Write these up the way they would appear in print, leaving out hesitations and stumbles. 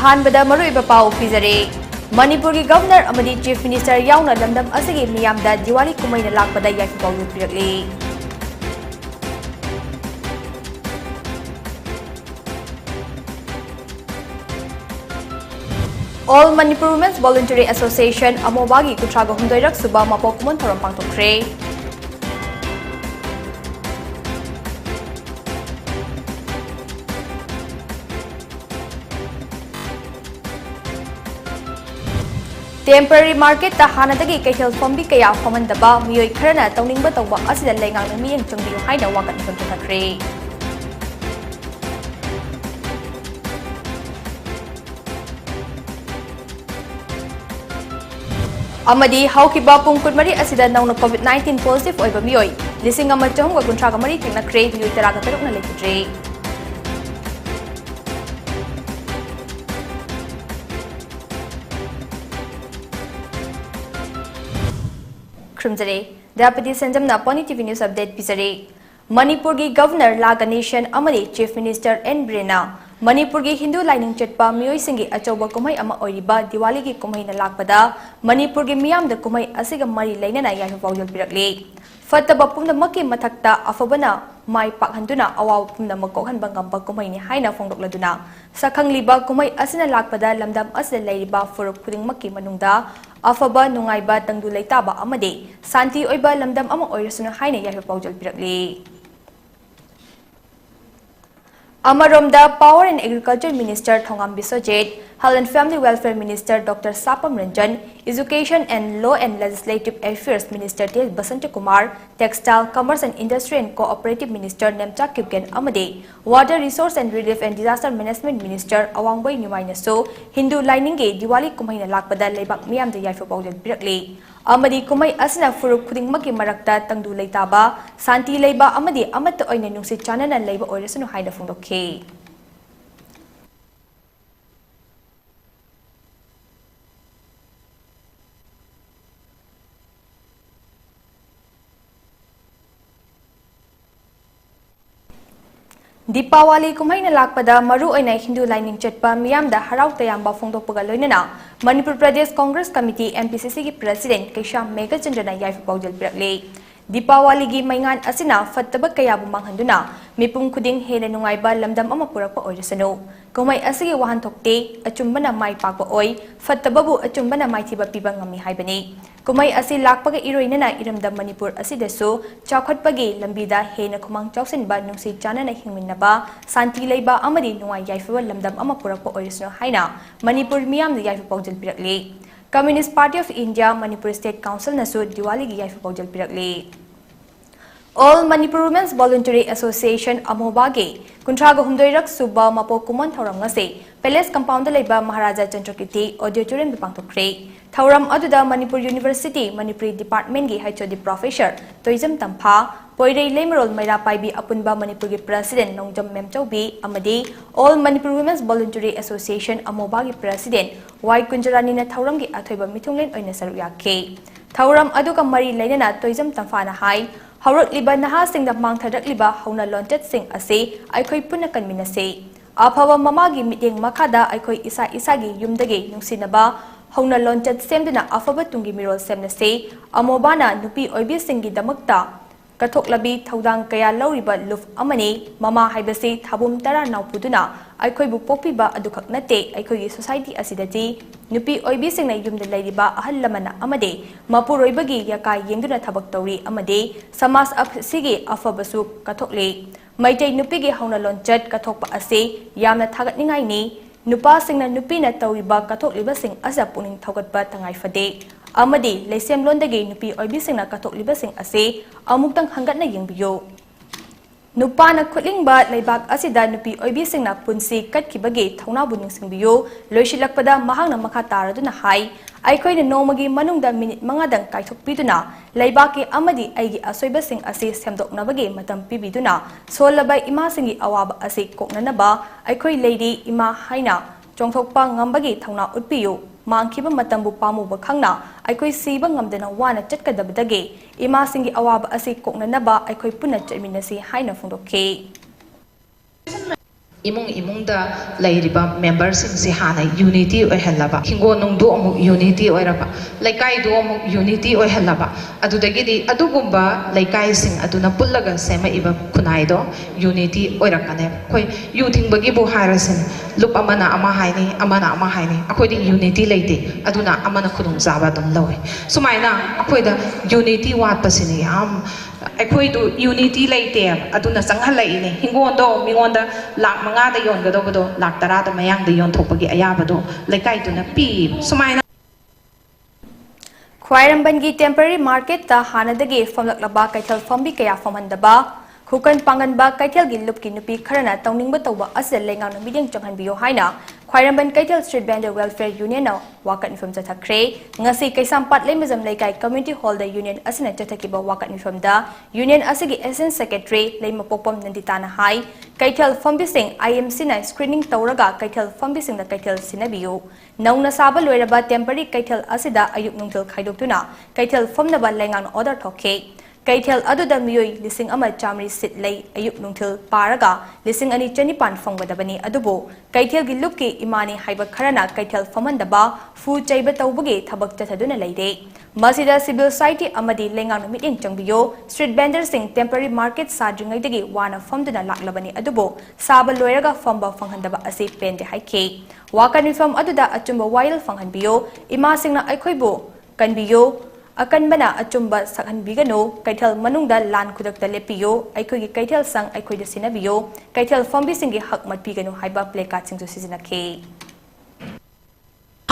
अहानबदा मरुइबा पाउ पिजरे मणिपुर गवर्नर अमदी चीफ मिनिस्टर याउना लमदम असगी मियामदा दिवाली कुमैना लाकपदा याफिपाउ पिरकले All Manipur Women's Voluntary Association Amobagi Kutraga Hundoirak Suba Mapokumun Thoram Pangtokre Temporary market ta hanadagi kaihel phombi kaya phomandaba miyoi kharana tawningba tawba asida lengang na miyeng chungbiyo haina wakan thakre Amadi haukiba pungkunmari asida nauna COVID-19 positive oiba miyoi lising ama chahunga kuntraga mari tingna kre miyoi taraga taruk na lekidre Krumjare Dayapati SENJAM na PONYTV News Update Pisare Manipur gi Governor Laga Nation Amadi Chief Minister N Brena Manipur gi Hindu lining chatpa miyoi singi achoba kumai ama oiriba Diwali gi kumai na lakpada Manipur gi miyam da kumai asiga mari lainana yahu paujol pirakle Fataba pumna maki mathakta afabana mai pakhanduna awaw pumna makokhan bangamba kumai ni haina phongdokladuna sakhang liba kumai asina lakpada lamdam asida lairiba furuk khuding maki manungda afaba nungaiba tangdu leitaba amade santi oiba lamdam ama oirasuna haina yahu paujol pirakle Amaromda Power and Agriculture Minister Thongam Bisojit, Health and Family Welfare Minister Dr. Sapam Ranjan, Education and Law and Legislative Affairs Minister T. Basanta Kumar, Textile, Commerce and Industry and Cooperative Minister Nemcha Kipgen Amade, Water Resource and Relief and Disaster Management Minister Awangboy Numainaso, Hindu Lininge Diwali Kumaina Lakpada Lebak Miam the Yaifu Paujal Pirakle. Amadi kumai asna furuk khuding maki marakta tangdu leitaba santi leiba amadi amat oina nungsi chanana leiba oirasunu haina phongdokhe Deepawali kumaina lakpada maru oina Hindu lining chatpa miyamda harau tayamba phongdokpaga loinana Manipur Pradesh Congress Committee MPCC ki President Kaisha Mega Chandana yaifu paujal pirakle Deepawali gi maingan asina fattaba kayabu manghanduna mipum khuding hena nungaiba lamdam ama purakpa oirasanu kumai asigi wahan thokte achumbana mai pakpa oi fattababu achumbana mai thiba piba ngami haibani kumai asi lakpaga iroinana iramda Manipur asidasu chawkhatpagi lambida hena khumang chawsinba nungsi chanana hingminnaba santi leiba amadi nungai yaifu lamdam ama purakpa oirasanu haina Manipur miyam da yaifu paujal pirakle Communist Party of India Manipur State Council nasu Diwali gi yaifu paujal pirakle All Manipur Women's Voluntary Association Amobagi Kuntraga Humdoirak Suba Mapo Kumon Thauram ngase Palace Compound Leba Maharaja Chandrakirti Auditorium Bipangtokre Thauram aduda Manipur University Manipuri Department gi Haichodi Professor Toizam Tampha Poirei Lemerol Maira Paibi Apunba Manipur gi President Nongjam Memchaubi Amadi All Manipur Women's Voluntary Association Amobagi President Y Kunjarani na Thauram gi Athoiba Mithunglen oina saru yakhe Thauram aduga mari lainana Toizam Tampha na hai Haurak liba naha sing da mang thadak liba hauna lontet sing ase aikhoi punna kanminase aphawa mamagi mityeng makhada aikhoi isa isagi yumdage nungsinaba hauna lontet semduna afaba tungi mirol semnase amobana nupi oibi singi damakta kathoklabi thaudang kaya lauriba luf amani mama haibase thabum tara naupuduna aikhoi bu pokpiba adukhak nate aikhoi society asidati nupi oibi singna yumda leiriba ahal lamana amade mapuroibagi yakai yengduna thabak tawri amade samas afsigi afabasu kathokle maitai nupi ge hauna lonchat kathokpa ase yamna thagatningai ni nupa singna nupi na tawriba kathokliba sing asa puning thogatpa tangai fade amade leisem londage nupi oibi singna kathokliba sing ase amuktang hangatna yengbiyo Nupana Kutlingba Laibak Asida Nupi Oibi Singna Punsi Katkibage Tauna Buning Singbiyo Loishilakpada Mahangna Makataraduna Hai Aikoi the Nomagi Manungda Minute Mangadang Kaitok Piduna Laibaki Amadi Aigi Asoiba Sing Ase Semdok Nabage Matam Pibiduna Solabai Ima Singi Awaba Ase Koknanaba Aikoi Lady Ima Haina Chongthokpa Ngambagi Tauna Utpiyo Mangkiba Matambu Pamu Bakangna Aikoi Siba Ngamdana Wana Chatkadabadage Ima Singi Awaba Ase Koknanaba Aikoi Puna Chaminasi Haina Fundoke imungda lairiba members sing si hana unity oi helaba hingo nungdu amuk unity oi raba laikai do amuk unity oi helaba adudagi di adugumba laikai sing aduna pullaga sema iba kunai do unity oi rakane koi yu thingbagi bu harasin lup amana ama haini akoi di unity leite aduna amana khudung jaba dum lawe sumaina akoi da unity wat pasini am akoi do unity leite aduna sanghalai ne hingondo mingonda lak manga da yon gado gado lak tara da mayang da yon thokpagi ayaba do laikai do na pi sumaina Khwairambangi temporary market ta hanadagi famlaklaba kaithal fambi kaya famhandaba Hukan panganba kaithal gi lupki nupi kharana tawningba tawba asel lengang miding changhanbiyo haina Khwairamban Kaithal Street Vendor Welfare Union na wakat nifam chathakre ngasi kaisampat lemazam laikai community hall da union asina chathakiba wakat nifam da union asigi essence secretary leimapopam nanditana hai Kaithal fambising IMC na screening tawraga Kaithal fambising na Kaithal sinabiyo nauna saba loiraba temporary Kaithal asida ayuk nungthil khaidoktuna Kaithal famnaba lengang order thoke Kaithal aduda miyoi lising ama chamri sit lay ayuk nungthil paraga lising ani chanipan fangwadabani adubo Kaithal gi lupki imani haiba kharana Kaithal famandaba fu chaiba tawbagi thabak chathaduna leide masida civil society amadi lengang meeting changbiyo street vendor sing temporary market sadringaidagi wana famduna laklabani adubo saba loiraga famba fanghandaba asi pende haike wakan fam aduda achumba wail fanghanbiyo ima singna aikhoibo kanbiyo Akanbana achumba sakhanbigano Kaithal manungda lan khudakta lepiyo aikhogi Kaithal sang aikhoida sinabiyo Kaithal fambi singi hak matpigano haiba placard singsu sizinakhe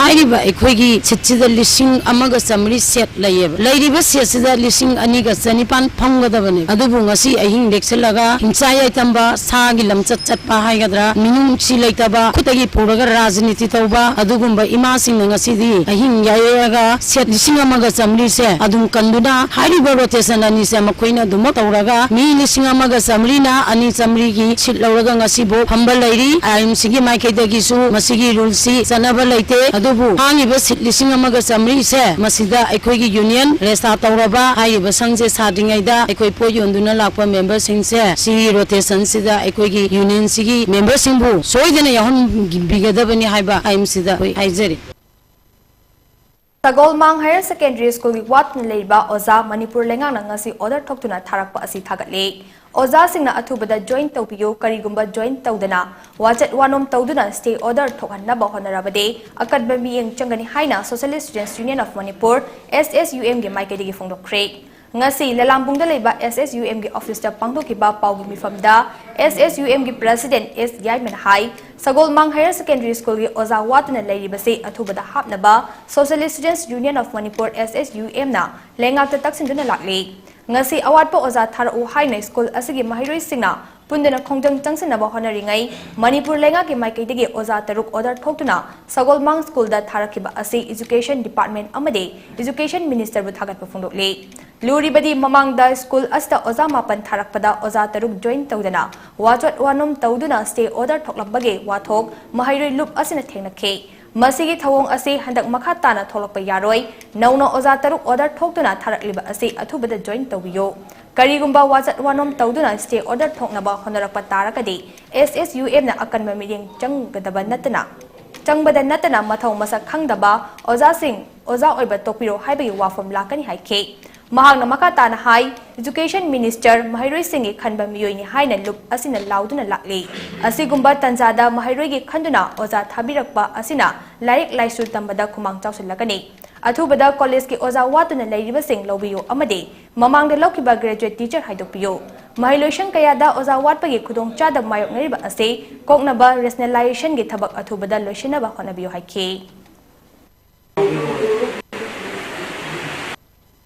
Airiba aikhoigi chitchida lising amaga samri set layeb lairiba sesida lising aniga chanipan phamgadabani adubu ngasi ahing lekselaga himchai tamba sagi lamchat chatpa haigadra minung si leitaba khutagi puraga rajniti tawba adugumba ima sing ngasi di ahing yayaga set lising amaga samri se adum kanduna hariba rotation ani se makoina dum tawraga mi lising amaga samri na ani samri gi sit lawraga ngasi bo phamba lairi IMC gi maikaidagi su masigi rule si sanaba leite Hangiba lising amaga samri se masida aikhoigi union resta tawraba haiba sangje sadingaida aikoi po yonduna lakpa member sing se si rotation sida aikhoigi union sigi member singbu soidena yahon bigadabani haiba IMC da hoi haijari Sagolmang Higher Secondary School gi watna leiba oza Manipur lengang na ngasi order thoktuna tharakpa asi thagatle Oza singna athubada join tawpiyo karigumba join tawdana wajat wanom tawduna stay order thokhanna honarabade akadba miyeng changani haina Socialist Students Union of Manipur SSUM gi maikedi gi fongdokre ngasi lalambungda leiba SSUM gi office ta pangdokiba pawgi mifamda SSUM gi president S Yaiman Hai Sagolmang Higher Secondary School gi oza watna leiribase athubada hapnaba Socialist Students Union of Manipur SSUM na lengakta taksinduna lakle ngasi awatpa oza tharu haina school asigi mahiroi singna pundana khongjang changsinaba honaringai Manipur lenga ki maikaidagi oza taruk order thoktuna Sagolmang school da tharakiba asi education department amade education minister bu thagat pafungdokle luribadi mamangda school asta oza mapan tharakpada oza taruk join tawdana wajat wanom tawduna stay order thoklambage wathok mahiroi loop asina thengnakhe Masigi thawong asi handak makha tana tholakpa yaroi nauna oza taruk order thoktuna tharakliba asi athubada join tawbiyo karigumba wajat wanom tawduna stay order thoknaba honarakpa tarakadi SSUM na akanba meeting changbada natana mathau masak khangdaba oza sing oza oiba tokpiro haibagi wafam lakani haike mahangna makatana hai education minister Mahiroi Singhi khanba miyoi ni haina lup asina lauduna lakle asigumba tanjada Mahiroi gi khanduna oza thabirakpa asina laik laisu tambada khumang chausilakani athubada college ki oza watuna leiriba sing lobiyo amade mamangda lokiba graduate teacher haidokpiyo Mahiloshan kayada oza watpagi khudong chada mayok ngariba ase koknaba rationalization gi thabak athubada loishinaba honabiyo haike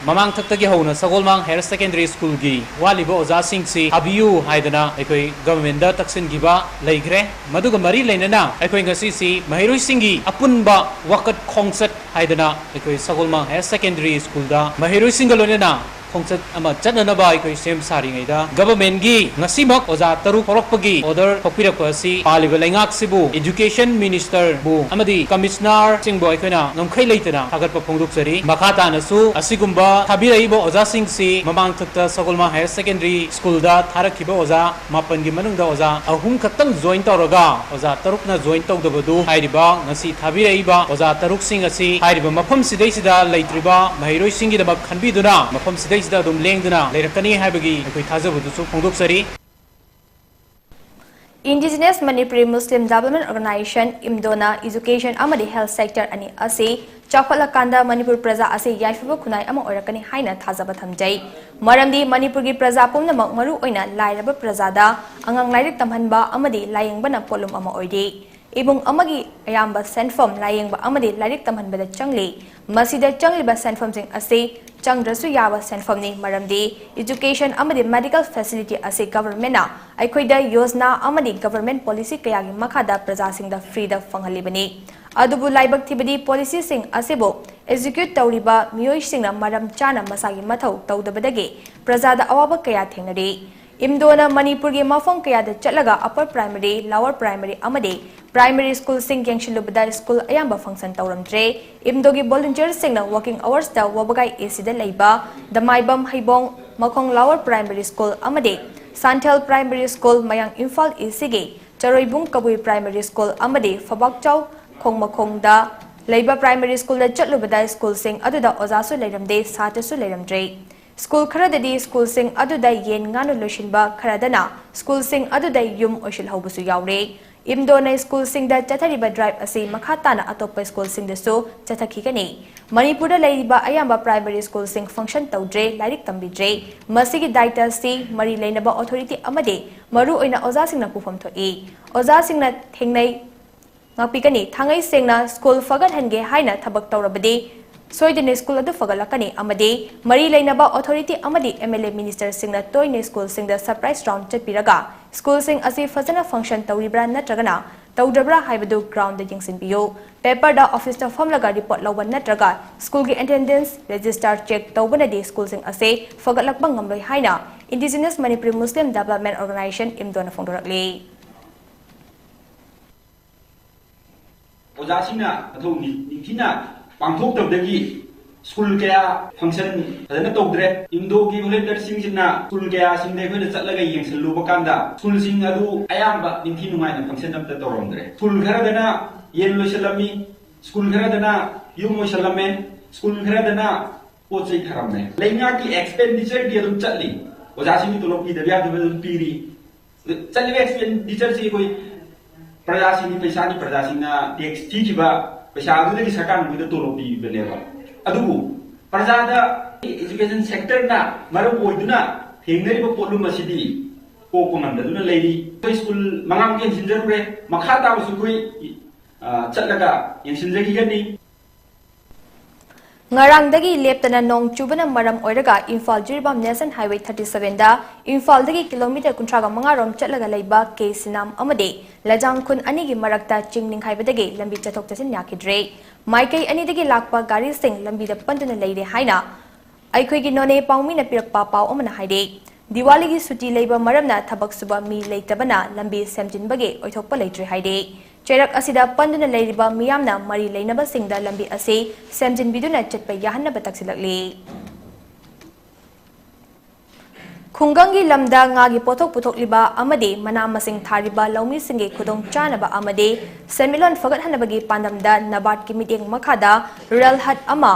Mamang Taktagi Hona Sagolmang Higher Secondary School gi Walibo Oza Sing si Abiyu Haidana Ekoi Government da Taksin Giba Laigre Maduga Mari Lainana Ekoi Ngasi si Mahiroi Singi Apunba Wakat Khongset Haidana Ekoi Sagolmang Higher Secondary School da Mahiroi Singalonena khongchat ama chananaba aikoi sem saringida government gi ngasimak oza taru horokpagi order thokpirakpa asi paliba laingak sibu education minister bu amadi commissioner singbo aikoina ngomkhai leitana thagatpa phongdoksari makhata nasu asigumba thabiraibo oza singsi mamang thakta sagolma higher secondary school da tharakhiba oza mapan gi manungda oza ahum khattang join tawraga oza tarukna join tawdabadu hairiba ngasi thabiraiba oza taruk sing asi hairiba mafam sidai sida leitriba mahiroi singi da khanbiduna mafam sidai sida dum lengduna leirakani haibagi akoi thajabudu su phongdoksari Indigenous Manipuri Muslim Development Organization IMDONA Education amadi Health Sector ani asi chakpalakanda Manipur Praja asi yaifiba khunai ama oirakani haina thajaba thamjai maramdi Manipur gi praja pumnamak maru oina lairaba prajada angang lairik tamhanba amadi layingbana polum ama oide ibung amagi ayamba senfom layingba amadi lairik tamhanbada changli masida changliba senfom sing asi changrasu yaba senfom ni maramdi education amadi medical facility asi government na aikoida yojna amadi government policy kayagi makhada praja singda free da fanghalibani adubu laibak thibadi policy sing asibo execute tawriba miyoi singna maram chana masagi mathau tawdabadagi praja da awaba kaya thengnari IMDONA Manipur gi mafam kaya da chatlaga upper primary lower primary amadi primary school sing yangshilubada school ayamba function tawramdre IMDO gi volunteer singna working hours da wabagai AC da leiba damaibam haibong makong lower primary school amadi Santhel primary school mayang Imphal AC gi charoibung kabui primary school amadi Fabakchau khongmakhong da leiba primary school da chatlubada school sing aduda ojasu leiramde satasu leiramdre School kharadadi school sing aduda yen nganu loshinba kharadana school sing aduda yum oshil haubusu yaure IMDONA school sing da chathariba drive asi makhatana atoppa school sing da so chathakigani Manipur da leiba ayamba primary school sing function tawdre lairik tambidre masigi daita si mari leinaba authority amade maru oina oja singna pufam thoi oja singna thengnai ngapikani thangai singna school fagat hange haina thabak tawrabadi soidene school adu fagalakani amadi mari leinaba authority amadi MLA minister singna toine school singda surprise round chapiraga school sing asi fazana function tawribra natragana tawdabra haibadu ground da jingsinbiyo paper da office da famlaga report lawan natraga school gi attendance register check tawbanadi school sing ase fagalakba ngamloi haina Indigenous Manipuri Muslim Development Organization IMDONA phongdorakle ojasina athau ningthina pangthok tabdagi school kaya function adana tawdre IMDO gi volunteer sing sina school kaya sing de khona chatlaga yengsallu bakanda school sing adu ayamba ningthi nungaina function amta tawromdre school gharadana yello shalami school gharadana yumo shalamen school gharadana pochai kharamme leina ki expenditure di adu chatli ojasini tolopi dabya dabel piri chatli expenditure si koi prajasini paisani prajasina tax thikiba पैसा अदुदगी सरकार मुदा तोलोपी बनेबा अदुबु प्रजादा education sector ना मरम ओइदुना थेंगरिबो पोलुम असिदी कोकोमंदुना लेरी school मंगाम के सिंजरुरे मखा ताबसु कोइ चटलगा यंसिनजगी Ghani ngarangdagi leptana nong chubana maram oiraga Imphal Jiribam National Highway 37 da Imphal dagi kilometer kuntraga mangarom chatlaga leiba ke sinam amade lajang khun ani gi marakta chingning haibadagi lambi chathok chasin yakidre maikai ani dagi lakpa gari sing lambi da panduna leire haina aikhoi gi none pawmi na pirakpa paw amana haide Diwali gi suti leiba maramna thabak suba mi leitabana lambi semjinbage oithokpa leitre haide Cherak asida panduna leiriba miyamna mari leinaba singda lambi ase semjin biduna chatpa yahanna bataksilakli Khungangi lamda ngagi pothok puthok liba amade mana masing thariba laumi singe khudong chanaba amade semilon fagat hanabagi pandamda nabat ki meeting makhada rural hut ama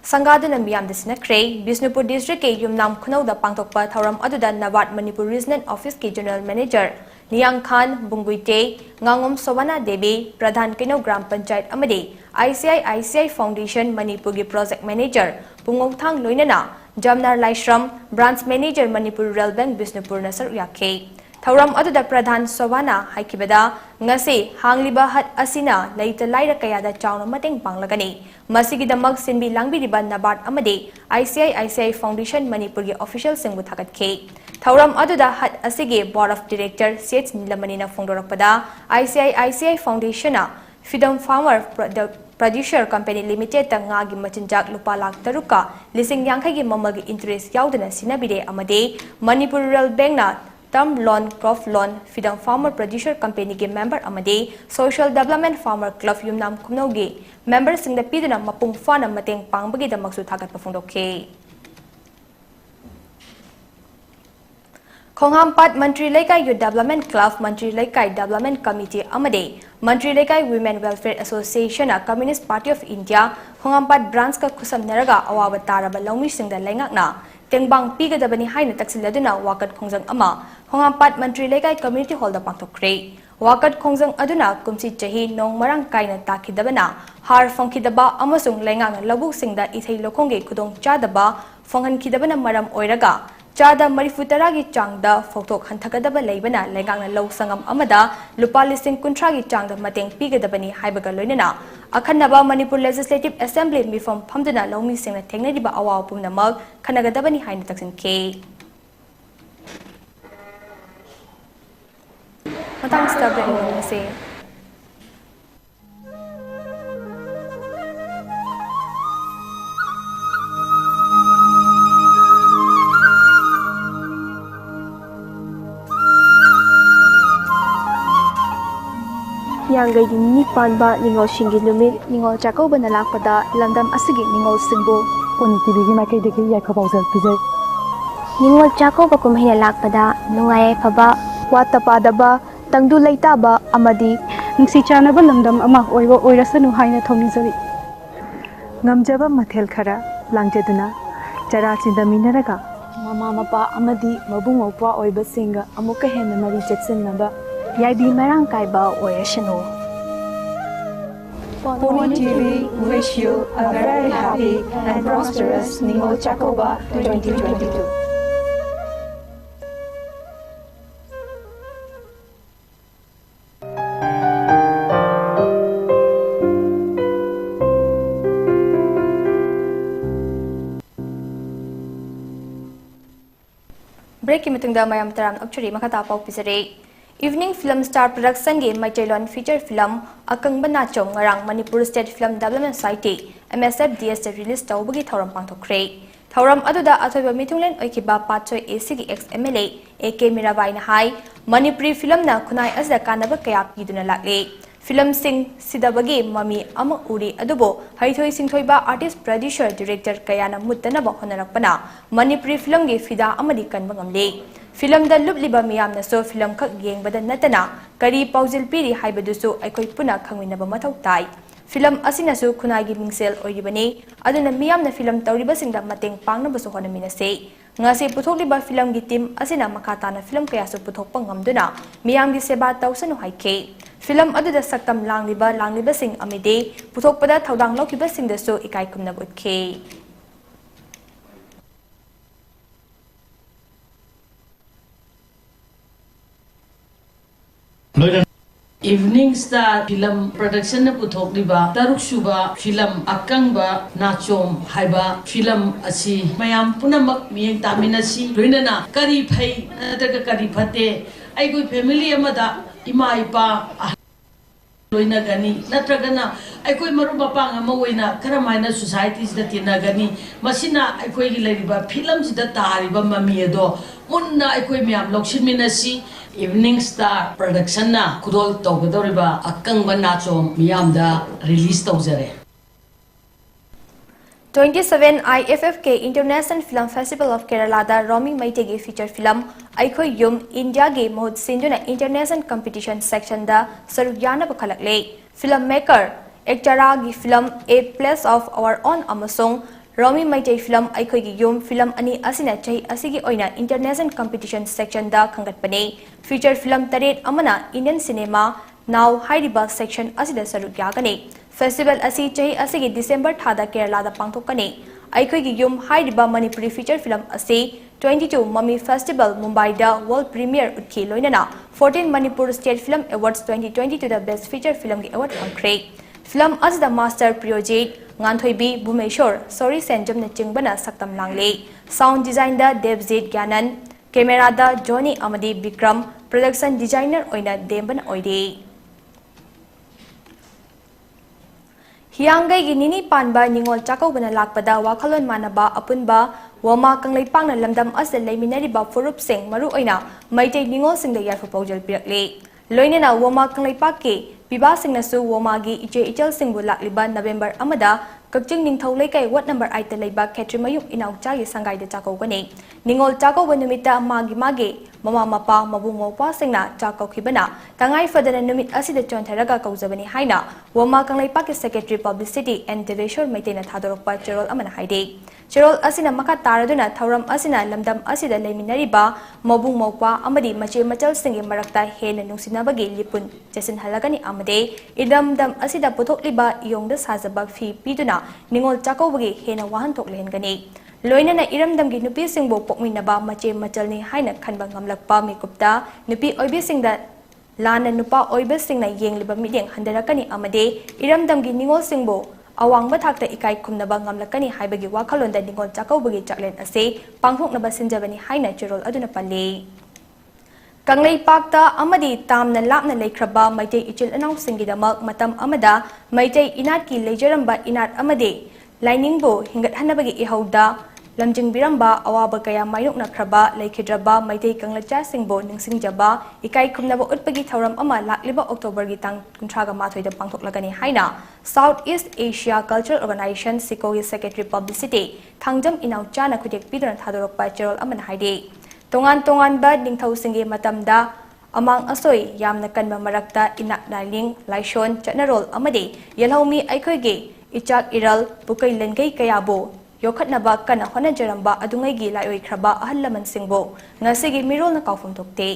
Sangaduna miyam desina kre Bisnupur district ke yumnam khunauda pangthokpa thauram aduda nabat Manipur regional office ke general manager Niyang Khan Bunguite Ngangom Sawana Devi Pradhan Kino Gram Panchayat amadi ICI Foundation Manipur gi project manager Pungong Thang Loinana Jamnar Laishram branch manager Manipur Rural Bank Bisnupur Nasar Uyakhe Thauram aduda Pradhan Sawana haikibada ngasi hangliba hat asina leita laira kayada chawna mateng panglagani masigi damak sinbi langbi riba nabat amadi ICI Foundation Manipur gi official singbu thakatke Thauram aduda hat asigi board of director Seth Nilamanina phongdorakpada ICI Foundation Freedom Farmer Producer Company Limited ta nga gi machinjak lupa lakh taruka lising yangkhai gi mamal gi interest yaudana sinabire amade Manipur Rural Bank na term loan crop loan Freedom Farmer Producer Company gi member amade Social Development Farmer Club yumnam khumno gi member sing da piduna mapung fana mateng pangbagi da maksu thagat pafungdokhe Khongampat Mantri Laikai Youth Development Club Mantri Laikai Development Committee amade Mantri Laikai Women Welfare Association a Communist Party of India Khongampat branch ka khusam naraga awawa taraba lawmi singda laingakna tengbang pigadabani haina taksiladuna wakat khongjang ama Khongampat Mantri Laikai Community Hall da pangthokre wakat khongjang aduna kumsi chahi nong marang kaina takhidabana har fangkhidaba amasung laingakna labuk singda ithei lokhongge khudong chadaba fanghankhidabana maram oiraga Chada Marifutaragi Changda Fotok Hantagadaba Labana Legana Low Sangam Amada Lupalising Kuntragi Changda Mateng Pigadabani Haibaga Loinana Akanaba Manipur Legislative Assembly Mifam Pamdana Lomi Sing Technadiba Awa Pumna Mug Kanagadabani Hain Taxin K. Matang Stabra say. Yangai di nipan ba ningol shingi lumit ningol chako ba nalakpada landam asigi ningol singbo PONYTV gi mai kai de ki yai khawal pijai ningol chako ba kumhina lakpada nungai phaba watapada ba tangdu laita ba amadi nungsi chana ba landam ama oiwa oirasanu haina thongni jari ngamjaba mathel khara langjeduna chara chinda minaraga mama mapa amadi mabung opa oiba singa amuka hena mari chetsinaba Yaibi marang kai ba oyashano. PONYTV wish you a very happy and prosperous Ningol Chakoba 2022. Break imitungda mayam taram actually makata pau pisare Evening Film Star Production ge Maichelon feature film Akangba Nachom ngarang Manipur State Film Development Society MSFDS release tawbagi thoram pangthokre thoram aduda athoiba mithunglen oikiba patchoi AC gi ex MLA AK Mirabai na hai Manipuri film na khunai asda kanaba kaya piduna lakle film sing sidabagi mami ama uri adubo haithoi singthoiba artist producer director kayana muttanaba honarakpana Manipuri film ge fida amadi kanba ngamle Film da lubliba miyam na so film khak yengbada natana kari paujil piri haibadusu aikoi puna khangminaba mathau tai film asina su khunai gi mingsel oiribani aduna miyam na film tawriba singda mateng pangna basu honamina se ngase puthokliba film gi team asina makata na film kaya su puthokpa ngamduna miyam gi seba tawsanu haike film aduda saktam langliba sing amide puthokpada thaudang lokhiba singda su ikai kumna butke Evening Star Film Production na puthokliba taruk suba film Akangba Nachom haiba film asi mayam punamak miyeng taminasi loinana kari phai nataga kari phate aigoi family amada ima ipa loina gani natragana aikoi maru mapang ama oina karamaina society sida tinagani masina aikoi gi leriba film sida tariba mami edo munna aikoi miyam loksinminasi Evening Star Production na kudol tawgadoriba Akangba Nachom miyamda release tawjare 27 IFFK International Film Festival of Kerala da roaming maitegi feature film Aikoi Yum India ge mohut sinduna international competition section da sarugyana bakhalakle filmmaker actora gi film A Place of Our Own amasong roaming maitei film Aikoi gi Yum film ani asina chai asigi oina international competition section da khangatpane feature film taret amana Indian cinema now hairiba section asida sarugyagane Festival asi chahi asigi December thada Kerala da pangthokane Aikoi gi Yum hairiba Manipuri feature film asi 22 Mummy Festival Mumbai da world premiere utkhi loinana 14 Manipur State Film Awards 2022 da best feature film gi award pangkhre film as the master project Nganthoibi Bhumeshwar Sorry SENJAM na chingbana saktam langle sound design da Devjit Gyanan camera da Johnny amadi Bikram production designer oina Demban oide Hiangai gi nini panba ningol chakobana lakpada wakhalon manaba apunba wama kanglaipangne lamdam ase leiminariba furup sing maru oina maitei ningol singda yarfu paujal pirakle loinena wama kanglaipak biba singnasu wama gi ije ichal singbu lakliba November amada kakjing ningthau leikai wat number 8 ta leiba khetrimayuk inaucha gi sangai de chakogani ningol chakoba numita magi mama mapa mabung mawpa singna chakokhibana tangai fadana numit asida chontharaga kaujabani haina wama kanglaipak ki secretary publicity and deveshwar maitena thadorokpa cherol amana haide cherol asina makha taraduna thauram asina lamdam asida leiminariba mabung mawpa amadi mache machal singi marakta hena nungsinabagi lipun jesin halagani amade idamdam asida puthokliba iyongda sajaba fi piduna ningol chakobagi hena wahan thokleheнгani loinana iramdamgi nupi singbo pokminaba mache machalni haina khanba ngamlakpa mikupta nupi oibe singda lana nupa oibe singna yengliba mideng handarakani amade iramdamgi ningol singbo awangba thakta ikai khumnaba ngamlakani haibagi wakhalonda ningol chakobagi chaklen ase pangthoknaba sinjabani haina cherol aduna palle Kanglai pakta amadi tamna lapna leikraba maitei ichil anau singidamak matam amada maitei inat ki leijaramba inat amade lainingbo hingat hanabagi ihauda lamjing biramba awaba kaya mayukna kraba leikidraba maitei kanglacha singbo ningsingjaba ikai khumnaba utpagi thauram ama lakliba October gi tang 38 da pangthoklagani haina South East Asia Cultural Organization SICO gi secretary publicity thangjam inaucha na khudek pidran thadorokpa cherol amana haide tongan ba ningthau singi matamda amang asoi yamna kanba marakta inak naling laishon chatnarol amade yelhaumi aikhoige ichak iral pukai lengai kayabo yokhatnaba kana honajaramba adungai gi laioi khraba ahallaman singbo ngasigi mirol na kaufum thokte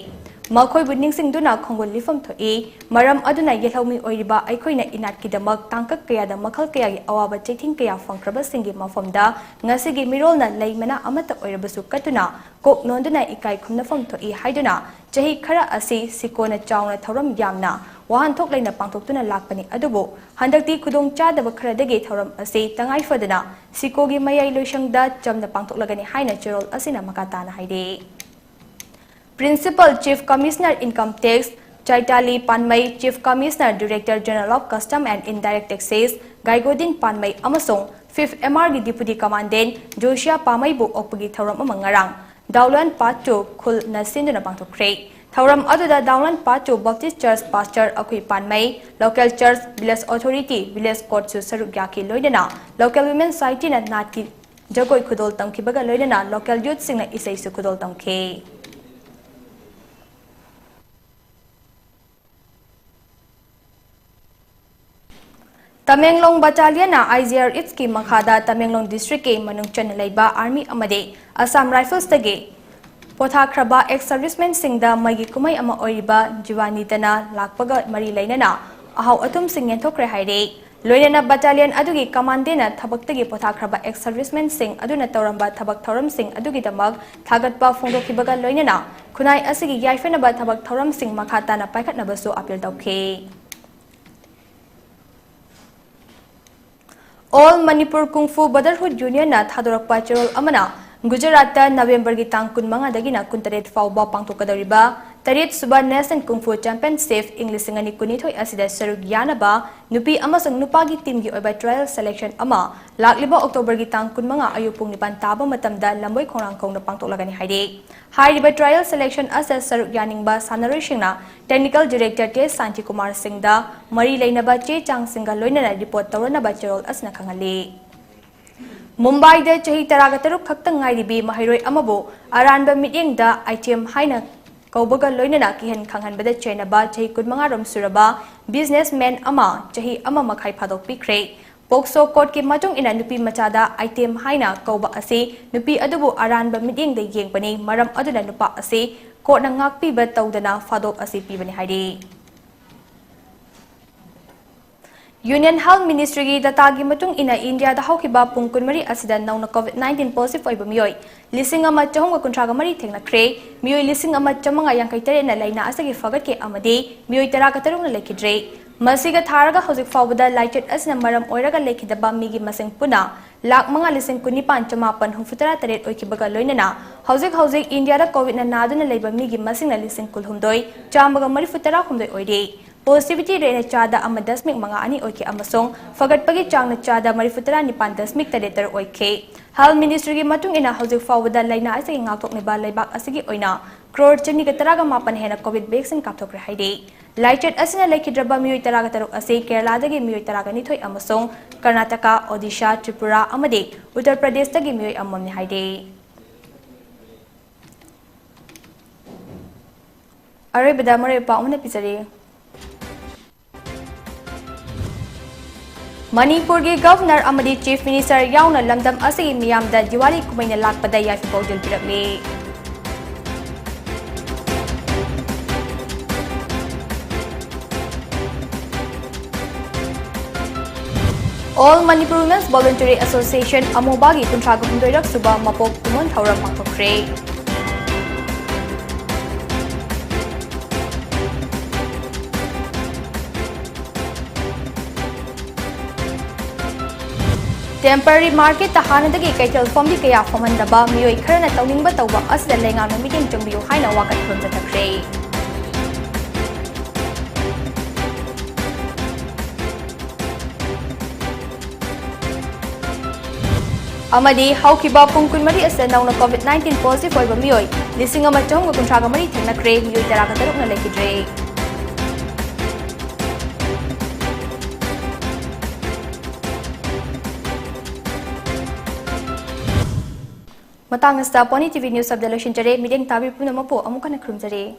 makhoi buning singduna khongol lifam thoi maram aduna yelhaumi oiriba aikhoina inat kidamak tangkak kaya da makhal kaya gi awaba chething kaya fangkraba singi mafamda ngasigi mirol na leimana amata oirabasu katuna kok nonduna ikai khumna fam thoi haiduna chahi khara asi sikona chauna thoram yamna wahan thokleina pangthoktuna lakpani adubo handakti khudong chadaba kharadagi thoram asi tangai fadana sikogi mayai loisangda chamna pangthoklagani haina cherol asina makatana haide Principal Chief Commissioner Income Tax Chaitali Panmai Chief Commissioner Director General of Custom and Indirect Taxes Gaigodin Panmai amasong 5th MR gi Deputy Commandant Joshua Pamai bu okpagi thoram amangarang Daulan Pacho Khul Nasinduna pangthokre Thauram aduda Daulan Pacho Baptist Church Pastor Akui Panmai Local Church Village Authority Village Court su saruk yaki loidana Local Women Society na natki jagoi khudol tamkibaga loidana Local Youth singna isai su khudol tamke Tamenglong Battalion na IGR Itski Makhada Tamenglong District ke manung chan laiba Army amade Assam Rifles tage Pothakraba ex-servicemen singda maigi kumai ama oiriba Jiwani tana lakpaga mari lainana ahau atum sing yenthokre haire loinana battalion adugi commandena thabaktagi pothakraba ex-servicemen sing aduna tawramba thabak thoram sing adugi damak thagatpa phongdokhibaga loinana khunai asigi yaifenaba thabak thoram sing makhata na paikhatnabasu appeal tawkhe All Manipur Kung Fu Brotherhood Union na thadorokpa cherol amana Gujarat ta November gi tang 15 dagina 18 fauba pangthokadariba Tarit Suba National Kung Fu Championship English ngani kunithoi asida saruk yanaba nupi amasang nupagi team gi oiba trial selection ama lakliba October gi tang 15 ayupung nipan taba matamda lamboi khongrang khongna pangthoklagani haide hairiba trial selection asa saruk yaningba sanaroi singna Technical Director K Santi Kumar Singda mari leinaba che chang singa loinana report tawrana ba cherol asna khangali Mumbai da chahi taragataruk khaktang ngairibi mahairoi amabo aranba mityengda item haina kaubaga loinana kihan khanghanbada chainaba chahi kudmanga rom suraba businessman ama chahi ama makhai phadok pikre Pokso court ki matung ina nupi machada item haina kauba ase nupi adubu aranba mityengda yengpani maram aduna nupa ase court na ngakpi ba tawdana phadok ase pibani haide Union Health Ministry gi data gi matung ina India da haukiba pungkunmari asida nauna COVID-19 positive oiba miyoi lising ama chahonga kuntraga mari thengna kre miyoi lising ama chamanga yangkai tere na laina asagi fagat ke amade miyoi taraga tarung na lekidre masiga tharaga hojik fawbada lighted asna maram oiraga lekidaba migi masing puna lak manga lising kunipan chamapan humfutara taret oikibaga loinana hojik India da COVID na naduna leiba migi masing na lising kulhumdoi chambaga mari futara humdoi oide positivity rate na chada ama dasmik mga ani oike amasong fagatpagi chang na chada marifutara ni pan dasmik tadetar oike. Health Ministry gi matung ina hauzik fawada laina asigi ngaktok ni ba laibak asigi oina crore chani ka taraga mapan hena COVID vaccine kapthokre haide. Laichet asina laikhidraba miyoi taraga taruk ase Kerala dagi miyoi taraga ni thoi amasong Karnataka, Odisha, Tripura amade Uttar Pradesh dagi miyoi amam ni haide. Are bada mare pa umna pisari. Manipur gi Governor amadi Chief Minister yauna lamdam asigi miyamda Diwali kumaina lakpada yafi paudil pirakle. All Manipur Women's Voluntary Association Amobagi Kuntragundoirak Suba Mapok Tumon Thauram Pangthokre. Temporary market tahanadagi kaitel form di kaya famandaba miyoi kharana tawningba tawba asda lenga na meeting chungbiu haina wakat khunja takre. Amadi haukiba pung kunmari asa nauna COVID-19 positive oiba miyoi lising ama chahunga kuntraga mari thengnakre miyoi taraga taruk na lekidre. Matang sa PONYTV News Update Jare meeting tabi puna mapo amukan na krumjare.